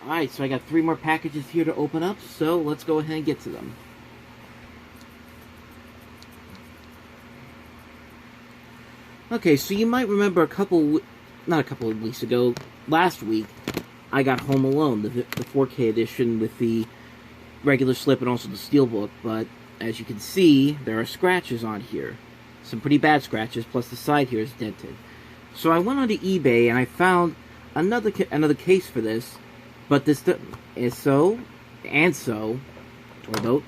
Alright, so I got 3 more packages here to open up, so let's go ahead and get to them. Okay, so you might remember not a couple of weeks ago, last week, I got Home Alone, the 4K edition with the regular slip and also the steelbook, but as you can see, there are scratches on here. Some pretty bad scratches, plus the side here is dented. So I went onto eBay and I found another case for this, but this is so, or both.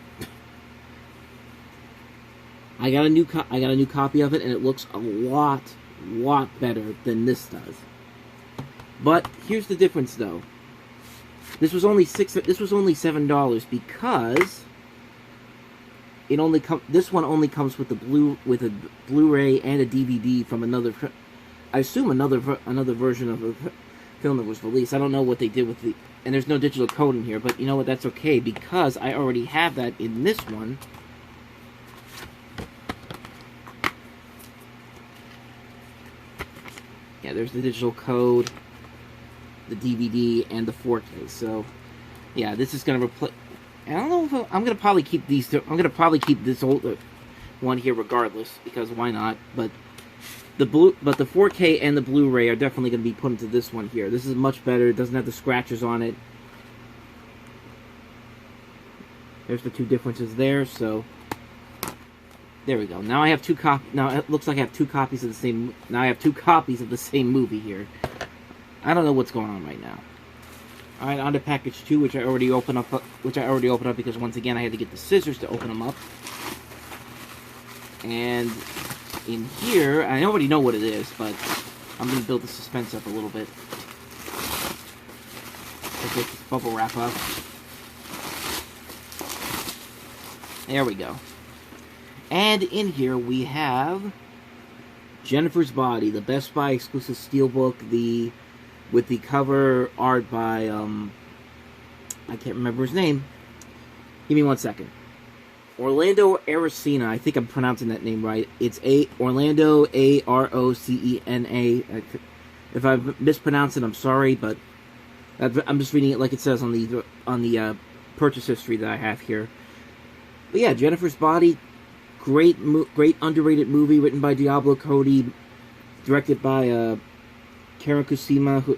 I got a new copy of it, and it looks a lot better than this does. But here's the difference, though. This was only $7 because this one only comes with a Blu-ray and a DVD from another. I assume another version of the film that was released. I don't know what they did with and there's no digital code in here, but you know what? That's okay because I already have that in this one. Yeah, there's the digital code, the DVD, and the 4K. So, yeah, this is going to replace. I don't know if I'm going to probably keep these. I'm going to probably keep this old one here regardless, because why not? But the 4K and the Blu-ray are definitely going to be put into this one here. This is much better. It doesn't have the scratches on it. There's the 2 differences there. So. There we go. Now I have 2 Now it looks like I have 2 copies of the same. Now I have 2 copies of the same movie here. I don't know what's going on right now. All right, on to package 2, which I already opened up. Because once again I had to get the scissors to open them up. And in here, I already know what it is, but I'm going to build the suspense up a little bit. Let's get this bubble wrap up. There we go. And in here we have Jennifer's Body, the Best Buy exclusive steelbook, with the cover art by I can't remember his name. Give me 1 second. Orlando Arocena. I think I'm pronouncing that name right. It's Orlando Arocena. If I mispronounce it, I'm sorry, but I'm just reading it like it says on the purchase history that I have here. But yeah, Jennifer's Body. Great underrated movie written by Diablo Cody, directed by Karen Kusama,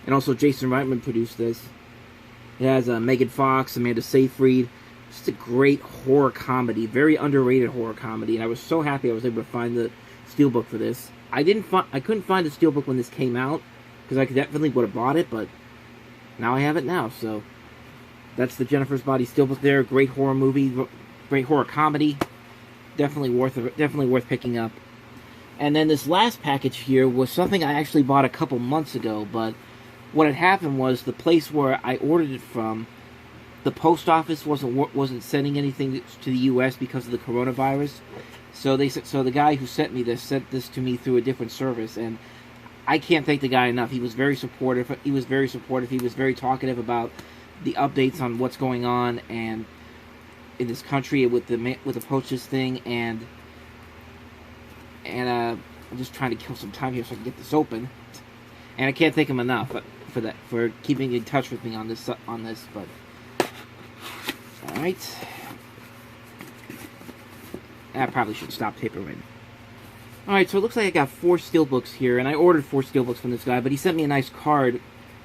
and also Jason Reitman produced this. It has Megan Fox, Amanda Seyfried. Just a great horror comedy, very underrated horror comedy, and I was so happy I was able to find the steelbook for this. I couldn't find the steelbook when this came out because I definitely would have bought it, but now I have it now. So that's the Jennifer's Body steelbook there. Great horror movie. Great horror comedy, definitely worth picking up. And then this last package here was something I actually bought a couple months ago, but what had happened was the place where I ordered it from, the post office wasn't sending anything to the U.S. because of the coronavirus. So the guy who sent me this sent this to me through a different service, and I can't thank the guy enough. He was very supportive. He was very talkative about the updates on what's going on and in this country with the postage thing, and I'm just trying to kill some time here so I can get this open. And I can't thank him enough for keeping in touch with me on this. But all right, I probably should stop tapering. All right, so it looks like I got 4 steelbooks here, and I ordered 4 steelbooks from this guy, but he sent me a nice card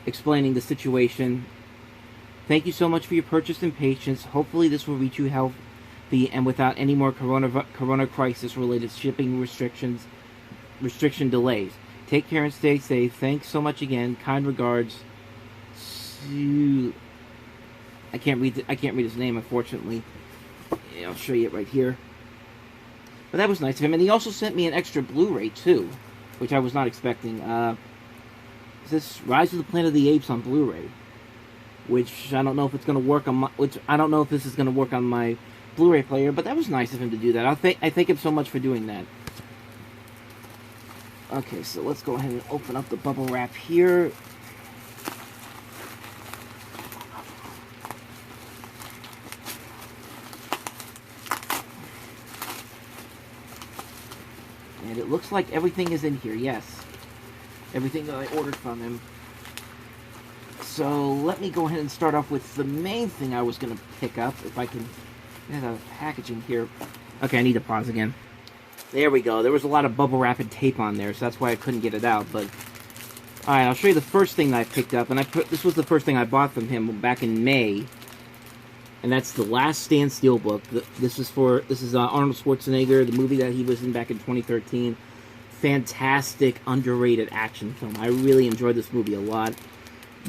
explaining the situation. Thank you so much for your purchase and patience. Hopefully this will reach you healthy and without any more corona crisis-related shipping restriction delays. Take care and stay safe. Thanks so much again. Kind regards. I can't read his name, unfortunately. Yeah, I'll show you it right here. But that was nice of him. And he also sent me an extra Blu-ray, too, which I was not expecting. Is this Rise of the Planet of the Apes on Blu-ray? Which I don't know if it's going to work on I don't know if this is going to work on my Blu-ray player, but that was nice of him to do that. I thank him so much for doing that. Okay, so let's go ahead and open up the bubble wrap here. And it looks like everything is in here, yes. Everything that I ordered from him. so let me go ahead and start off with the main thing I was going to pick up, if I can get the packaging here. Okay, I need to pause again. There we go. There was a lot of bubble wrap and tape on there, so that's why I couldn't get it out. But alright, I'll show you the first thing that I picked up, and this was the first thing I bought from him back in May, and that's The Last Stand Steelbook. This is Arnold Schwarzenegger, the movie that he was in back in 2013. Fantastic, underrated action film. I really enjoyed this movie a lot.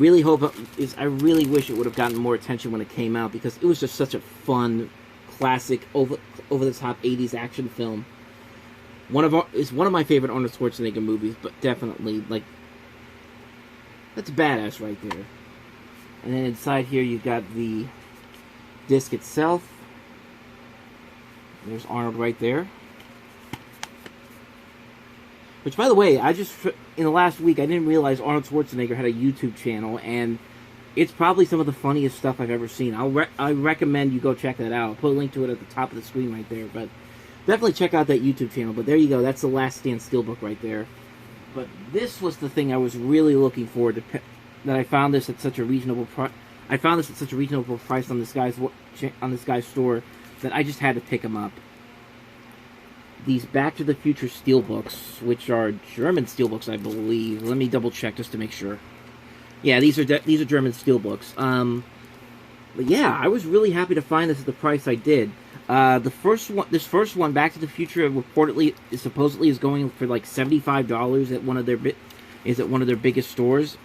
I really wish it would have gotten more attention when it came out, because it was just such a fun, classic, over-the-top 80s action film. It's one of my favorite Arnold Schwarzenegger movies, but definitely, like, that's badass right there. And then inside here you got the disc itself. There's Arnold right there. Which, by the way, in the last week, I didn't realize Arnold Schwarzenegger had a YouTube channel, and it's probably some of the funniest stuff I've ever seen. I recommend you go check that out. I'll put a link to it at the top of the screen right there, but definitely check out that YouTube channel. But there you go, that's The Last Stand Steelbook right there. But this was the thing I was really looking forward to, that I found this at such a reasonable price. I found this at such a reasonable price on this guy's store that I just had to pick them up. These Back to the Future Steelbooks, which are German Steelbooks, I believe. Let me double check just to make sure. Yeah, these are German Steelbooks. But yeah, I was really happy to find this at the price I did. This first one, Back to the Future, supposedly is going for like $75 at one of their biggest stores.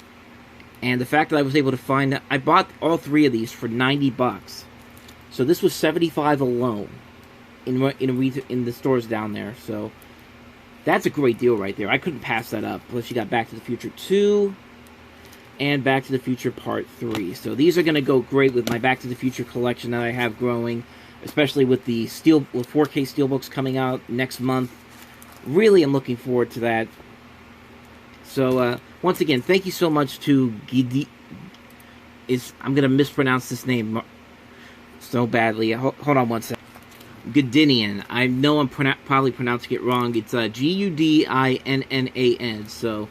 And the fact that I was able to find that, I bought all three of these for $90. So this was $75 alone in the stores down there. So that's a great deal right there. I couldn't pass that up. Plus you got Back to the Future 2 and Back to the Future Part 3. So these are going to go great with my Back to the Future collection that I have growing, especially with the 4K Steelbooks coming out next month. Really am looking forward to that. So once again, thank you so much to I'm going to mispronounce this name so badly. Hold on one second. Gudinian. I know I'm probably pronouncing it wrong. It's Gudinnan. So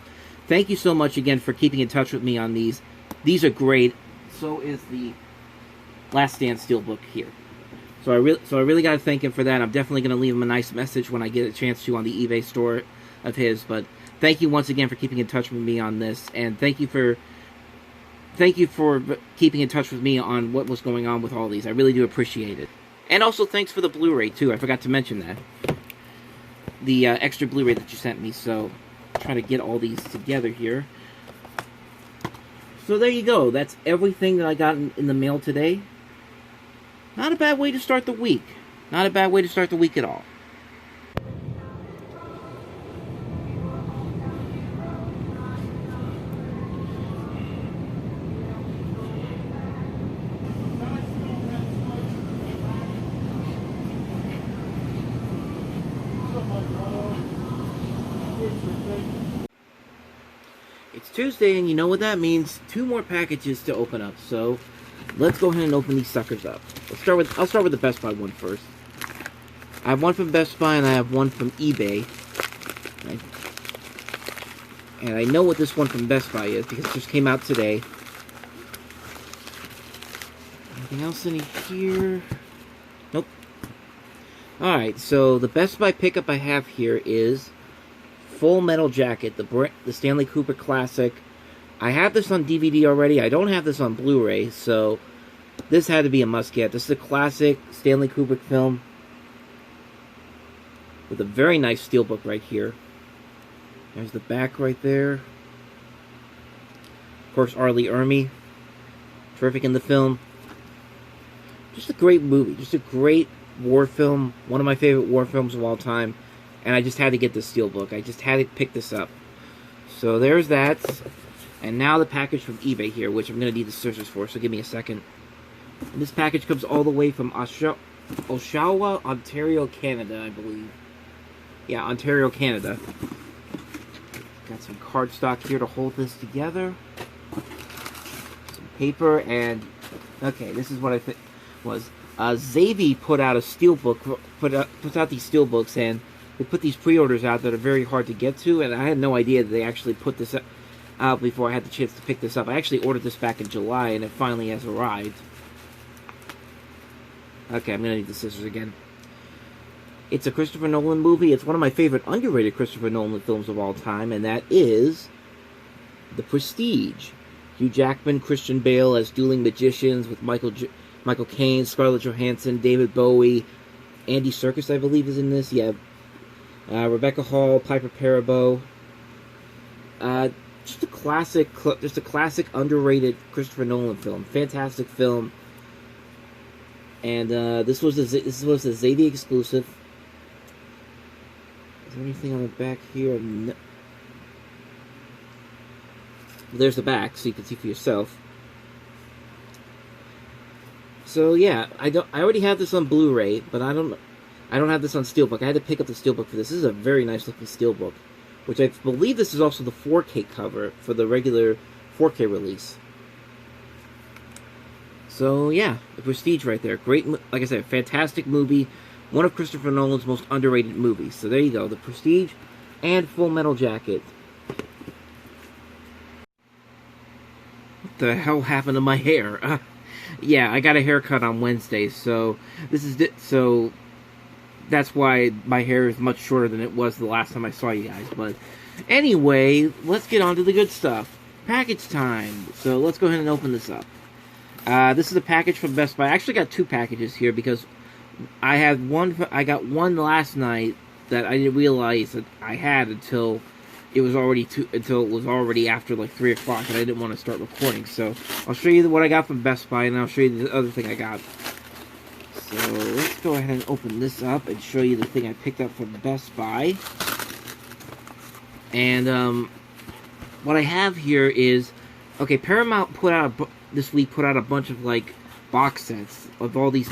thank you so much again for keeping in touch with me on these. These are great. So is the Last Stand Steelbook here. So I really got to thank him for that. I'm definitely going to leave him a nice message when I get a chance to on the eBay store of his. But thank you once again for keeping in touch with me on this, and thank you for keeping in touch with me on what was going on with all these. I really do appreciate it. And also thanks for the Blu-ray too. I forgot to mention that. The extra Blu-ray that you sent me. So try to get all these together here. So there you go. That's everything that I got in the mail today. Not a bad way to start the week. Not a bad way to start the week at all. It's Tuesday, and you know what that means. 2 more packages to open up. So let's go ahead and open these suckers up. I'll start with the Best Buy one first. I have one from Best Buy and I have one from eBay. And I know what this one from Best Buy is because it just came out today. Anything else in here? Nope. Alright, so the Best Buy pickup I have here is Full Metal Jacket, the Stanley Kubrick classic. I have this on DVD already. I don't have this on Blu-ray, so this had to be a must-get. This is a classic Stanley Kubrick film with a very nice steelbook right here. There's the back right there. Of course, R. Lee Ermey. Terrific in the film. Just a great movie. Just a great war film. One of my favorite war films of all time. And I just had to get this steelbook. I just had to pick this up. So there's that. And now the package from eBay here, which I'm going to need the scissors for, so give me a second. And this package comes all the way from Oshawa, Ontario, Canada, I believe. Yeah, Ontario, Canada. Got some cardstock here to hold this together. Some paper, and... okay, this is what I think was. Zavy put out a steelbook, puts out these steelbooks, and they put these pre-orders out that are very hard to get to, and I had no idea that they actually put this out before I had the chance to pick this up. I actually ordered this back in July, and it finally has arrived. Okay, I'm gonna need the scissors again. It's a Christopher Nolan movie. It's one of my favorite underrated Christopher Nolan films of all time, and that is The Prestige. Hugh Jackman, Christian Bale as dueling magicians with Michael Caine, Scarlett Johansson, David Bowie, Andy Serkis, I believe, is in this. Yeah, Rebecca Hall, Piper Perabo. Just a classic, underrated Christopher Nolan film. Fantastic film. And this was a Zadia exclusive. Is there anything on the back here? No. There's the back, so you can see for yourself. So yeah, I already have this on Blu-ray, but I don't have this on Steelbook. I had to pick up the Steelbook for this. This is a very nice looking Steelbook, which I believe this is also the 4K cover for the regular 4K release. So yeah, The Prestige right there. Great, like I said, fantastic movie. One of Christopher Nolan's most underrated movies. So there you go, The Prestige and Full Metal Jacket. What the hell happened to my hair? Yeah, I got a haircut on Wednesday, so that's why my hair is much shorter than it was the last time I saw you guys. But anyway, let's get on to the good stuff. Package time. So let's go ahead and open this up. This is a package from Best Buy. I actually got two packages here because I got one last night that I didn't realize that I had until it was already after like 3 o'clock, and I didn't want to start recording. So I'll show you what I got from Best Buy, and I'll show you the other thing I got. So let's go ahead and open this up and show you the thing I picked up from Best Buy. And what I have here is, okay, Paramount this week put out a bunch of like box sets of all these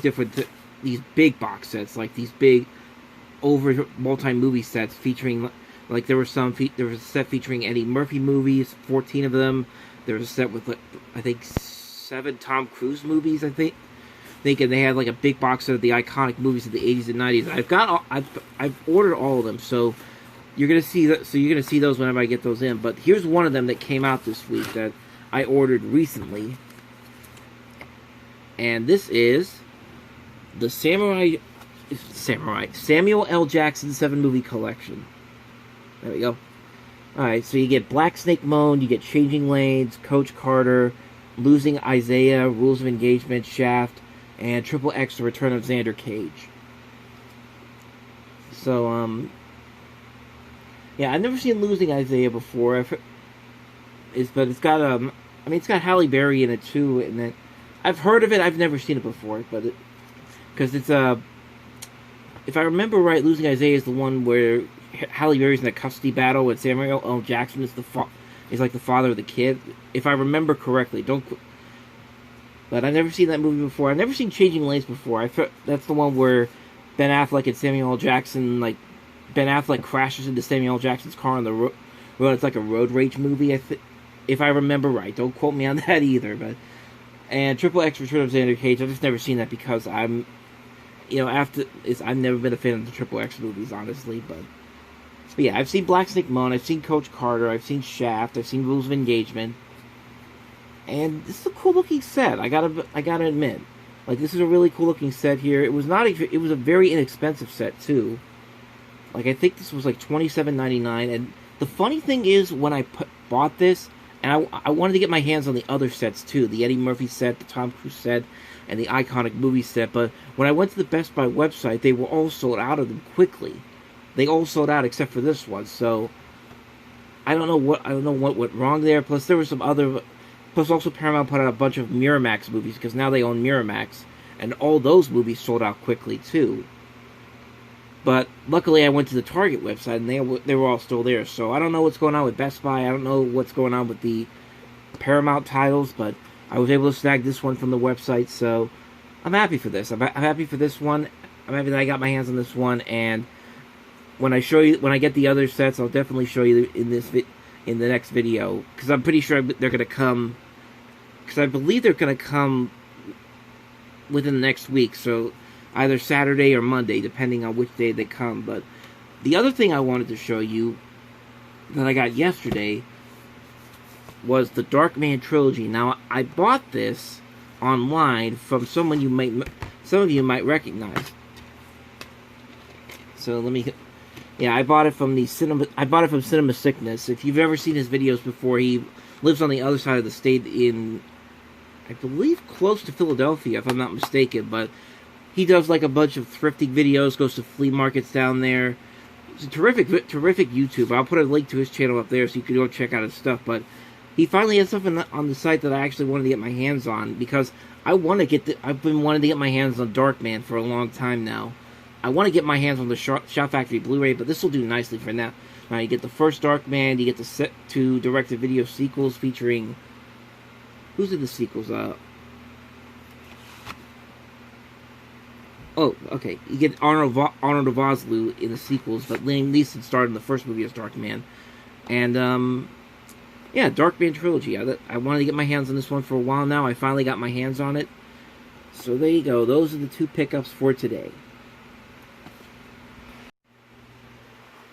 these big box sets, like these big over multi-movie sets featuring, like there was a set featuring Eddie Murphy movies, 14 of them. There was a set with, like, I think 7 Tom Cruise movies, and they had like a big box set of the iconic movies of the 80s and 90s. I've ordered all of them, so you're gonna see those whenever I get those in. But here's one of them that came out this week that I ordered recently, and this is the Samuel L. Jackson 7-movie collection. There we go. Alright, so you get Black Snake Moan, you get Changing Lanes, Coach Carter, Losing Isaiah, Rules of Engagement, Shaft, and Triple X, The Return of Xander Cage. So, yeah, I've never seen Losing Isaiah before. But it's got, it's got Halle Berry in it too, and then I've heard of it, I've never seen it before, but because it's, if I remember right, Losing Isaiah is the one where Halle Berry's in a custody battle with Samuel L. Jackson is like the father of the kid. If I remember correctly, but I've never seen that movie before. I've never seen Changing Lanes before. That's the one where Ben Affleck and Samuel L. Jackson, like, Ben Affleck crashes into Samuel L. Jackson's car on the road. It's like a road rage movie, if I remember right. Don't quote me on that either. And Triple X Return of Xander Cage, I've just never seen that because I've never been a fan of the Triple X movies, honestly. But yeah, I've seen Black Snake Moan, I've seen Coach Carter, I've seen Shaft, I've seen Rules of Engagement, and this is a cool looking set. I gotta admit, like, this is a really cool looking set here. It was a very inexpensive set too. Like, I think this was like $27.99. And the funny thing is, when I bought this, and I wanted to get my hands on the other sets too, the Eddie Murphy set, the Tom Cruise set, and the iconic movie set. But when I went to the Best Buy website, they were all sold out of them quickly. They all sold out except for this one. So I don't know what went wrong there. Plus there were some other. Plus also Paramount put out a bunch of Miramax movies because now they own Miramax, and all those movies sold out quickly too. But luckily I went to the Target website and they were all still there. So I don't know what's going on with Best Buy. I don't know what's going on with the Paramount titles, but I was able to snag this one from the website. So I'm happy for this. I'm happy for this one. I'm happy that I got my hands on this one. And when I get the other sets, I'll definitely show you in the next video, because I'm pretty sure they're gonna come. Because I believe they're gonna come within the next week. So either Saturday or Monday, depending on which day they come. But the other thing I wanted to show you that I got yesterday was the Darkman trilogy. Now, I bought this online from some of you might recognize. So let me. Yeah, I bought it from Cinema Sickness. If you've ever seen his videos before, he lives on the other side of the state in, I believe, close to Philadelphia, if I'm not mistaken. But he does like a bunch of thrifting videos, goes to flea markets down there. It's a terrific YouTuber. I'll put a link to his channel up there so you can go check out his stuff. But he finally has something on the site that I actually wanted to get my hands on, because I've been wanting to get my hands on Darkman for a long time now. I want to get my hands on the Shout Factory Blu-ray, but this will do nicely for now. Now, you get the first Darkman, you get the set 2 direct-to-video sequels featuring... Who's in the sequels? Oh, okay. You get Arnold Vosloo in the sequels, but Liam Neeson starred in the first movie as Darkman. And, yeah, Darkman Trilogy. I wanted to get my hands on this one for a while now. I finally got my hands on it. So there you go. Those are the 2 pickups for today.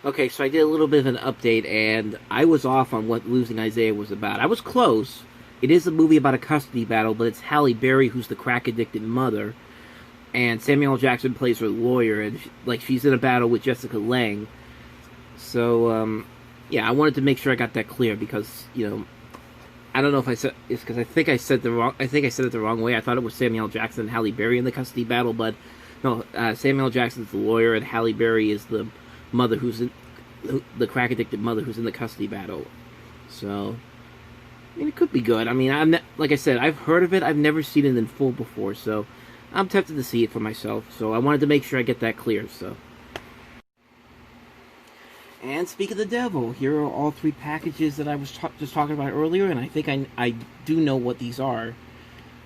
Okay, so I did a little bit of an update, and I was off on what Losing Isaiah was about. I was close. It is a movie about a custody battle, but it's Halle Berry who's the crack-addicted mother, and Samuel L. Jackson plays her lawyer, and she's in a battle with Jessica Lange. So, yeah, I wanted to make sure I got that clear, because, you know, I don't know if I said it's because I think I said it the wrong way. I thought it was Samuel L. Jackson and Halle Berry in the custody battle, but no, Samuel L. Jackson's the lawyer, and Halle Berry is the mother the crack-addicted mother who's in the custody battle. So, I mean, it could be good. I mean, like I said, I've heard of it. I've never seen it in full before, so I'm tempted to see it for myself. So I wanted to make sure I get that clear. So, and speak of the devil, here are all 3 packages that I was just talking about earlier, and I think I do know what these are.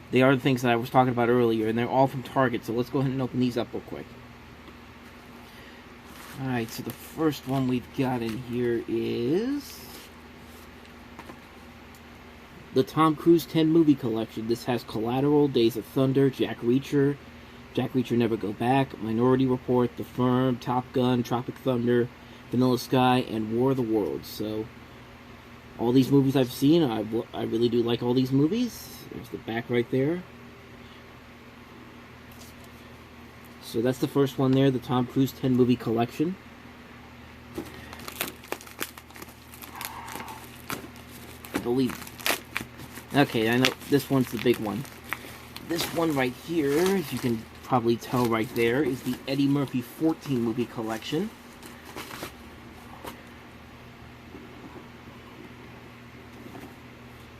They are the things that I was talking about earlier, and they're all from Target. So let's go ahead and open these up real quick. Alright, so the first one we've got in here is the Tom Cruise 10 movie collection. This has Collateral, Days of Thunder, Jack Reacher, Never Go Back, Minority Report, The Firm, Top Gun, Tropic Thunder, Vanilla Sky, and War of the Worlds. So, all these movies I've seen, I really do like all these movies. There's the back right there. So that's the first one there, the Tom Cruise 10 movie collection. I believe. Okay, I know this one's the big one. This one right here, as you can probably tell right there, is the Eddie Murphy 14 movie collection.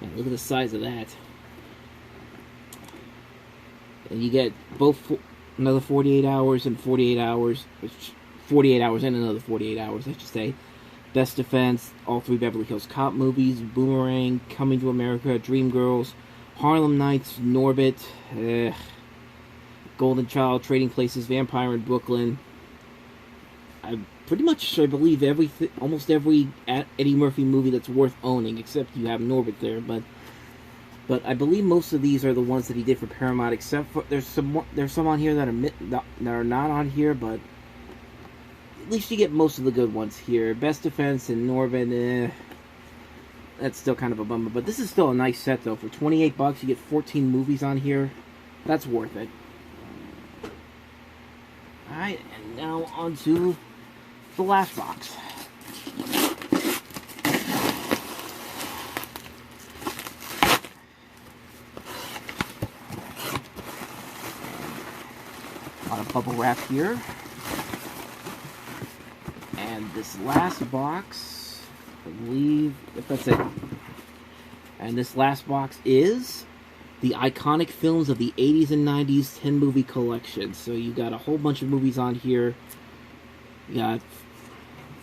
Yeah, look at the size of that. And you get both another 48 hours and 48 hours. 48 hours and another 48 hours, I should say. Best Defense, all 3 Beverly Hills Cop movies, Boomerang, Coming to America, Dreamgirls, Harlem Nights, Norbit, Golden Child, Trading Places, Vampire in Brooklyn. I believe almost every Eddie Murphy movie that's worth owning, except you have Norbit there, but I believe most of these are the ones that he did for Paramount, except for there's some on here that are not on here, but at least you get most of the good ones here. Best Defense and Norbit, that's still kind of a bummer, but this is still a nice set though. For $28, you get 14 movies on here. That's worth it. Alright, and now on to the last box. A lot of bubble wrap here. And this last box, I believe, if that's it. And this last box is the iconic films of the 80s and 90s 10 movie collection. So you got a whole bunch of movies on here. You got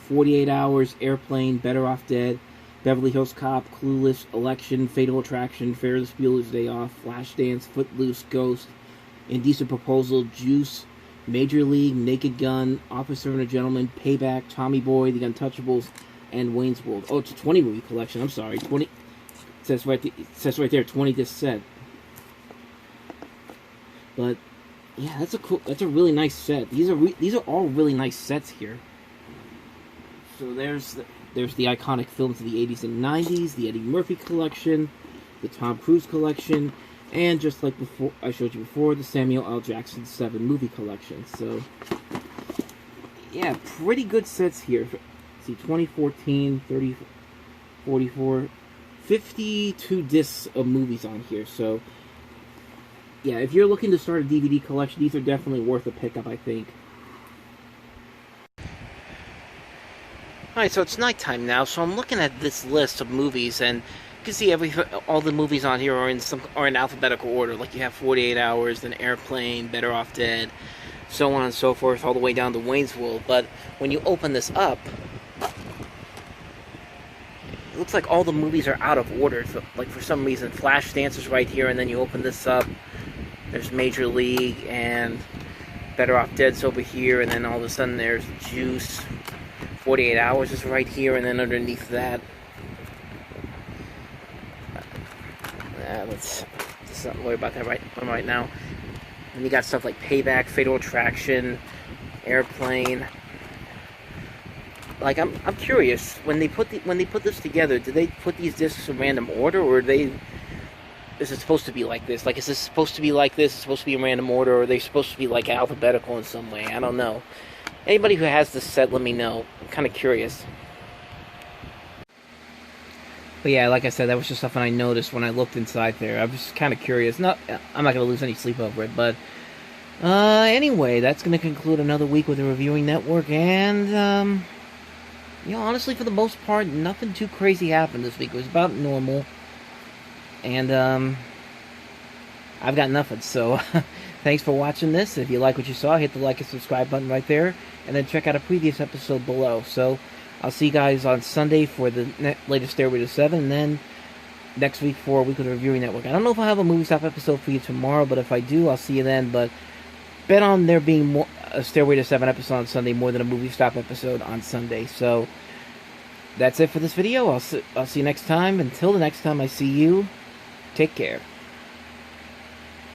48 Hours, Airplane, Better Off Dead, Beverly Hills Cop, Clueless, Election, Fatal Attraction, Ferris Bueller's Day Off, Flashdance, Footloose, Ghost, Indecent Proposal, Juice, Major League, Naked Gun, Officer and a Gentleman, Payback, Tommy Boy, The Untouchables, and Wayne's World. Oh, it's a 20 movie collection. I'm sorry, 20. It says right there, 20 disc set. But yeah, that's a really nice set. These are all really nice sets here. So there's there's the iconic films of the 80s and 90s, the Eddie Murphy collection, the Tom Cruise collection, and just like before I showed you before, the Samuel L. Jackson 7 movie collection. So, yeah, pretty good sets here. Let's see, 2014, 30, 44, 52 discs of movies on here. So, yeah, if you're looking to start a DVD collection, these are definitely worth a pickup, I think. Alright, so it's nighttime now, so I'm looking at this list of movies, and you can see all the movies on here are in alphabetical order. Like you have 48 Hours, then Airplane, Better Off Dead, so on and so forth, all the way down to Wayne's World. But when you open this up, it looks like all the movies are out of order. So, like, for some reason, Flashdance is right here, and then you open this up, there's Major League, and Better Off Dead's over here, and then all of a sudden there's Juice. 48 Hours is right here, and then underneath that, let's not worry about that right now. And you got stuff like Payback, Fatal Attraction, Airplane. Like, I'm curious, when they put this together, did they put these discs in random order, or is it supposed to be like this? Like, is this supposed to be like this? It's supposed to be in random order, or are they supposed to be like alphabetical in some way? I don't know. Anybody who has this set, let me know. I'm kind of curious. But yeah, like I said, that was just something I noticed when I looked inside there. I was just kind of curious. I'm not going to lose any sleep over it, but anyway, that's going to conclude another week with the Reviewing Network, and you know, honestly, for the most part, nothing too crazy happened this week. It was about normal, and I've got nothing, so thanks for watching this. If you like what you saw, hit the like and subscribe button right there, and then check out a previous episode below. So, I'll see you guys on Sunday for the latest Stairway to 7, and then next week for a week of the Reviewing Network. I don't know if I'll have a Movie Stop episode for you tomorrow, but if I do, I'll see you then. But bet on there being a Stairway to 7 episode on Sunday more than a Movie Stop episode on Sunday. So, that's it for this video. I'll see you next time. Until the next time I see you, take care.